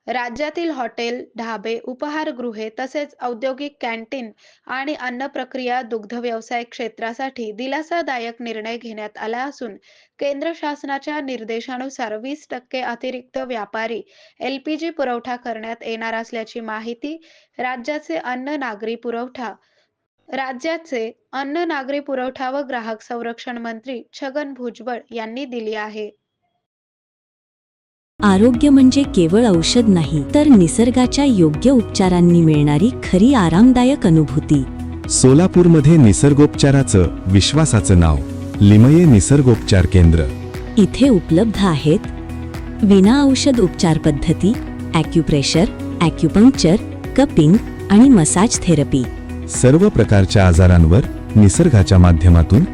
राज्यातील हॉटेल, ढाबे, उपाहारगृहे तसेच औद्योगिक कॅन्टीन आणि अन्न प्रक्रिया दुग्ध व्यवसाय क्षेत्रासाठी दिलासादायक निर्णय घेण्यात आला असून, केंद्र शासनाच्या निर्देशानुसार 20% अतिरिक्त व्यापारी एलपीजी पुरवठा करण्यात येणार असल्याची माहिती राज्याचे अन्न नागरी पुरवठा राज्याचे अन्न नागरी पुरवठा व ग्राहक संरक्षण मंत्री छगन भुजबळ यांनी दिली आहे. आरोग्य म्हणजे केवळ औषध नाही, तर निसर्गाच्या योग्य उपचारांनी मिळणारी खरी आरामदायक अनुभूती. सोलापूरमध्ये निसर्गोपचाराचं विश्वासाचं नाव लिमये निसर्गोपचार केंद्र. इथे उपलब्ध आहेत विना औषध उपचार पद्धती, ॲक्युप्रेशर, ॲक्युपंक्चर, कपिंग आणि मसाज थेरपी. सर्व प्रकारच्या आजारांवर निसर्गाच्या माध्यमातून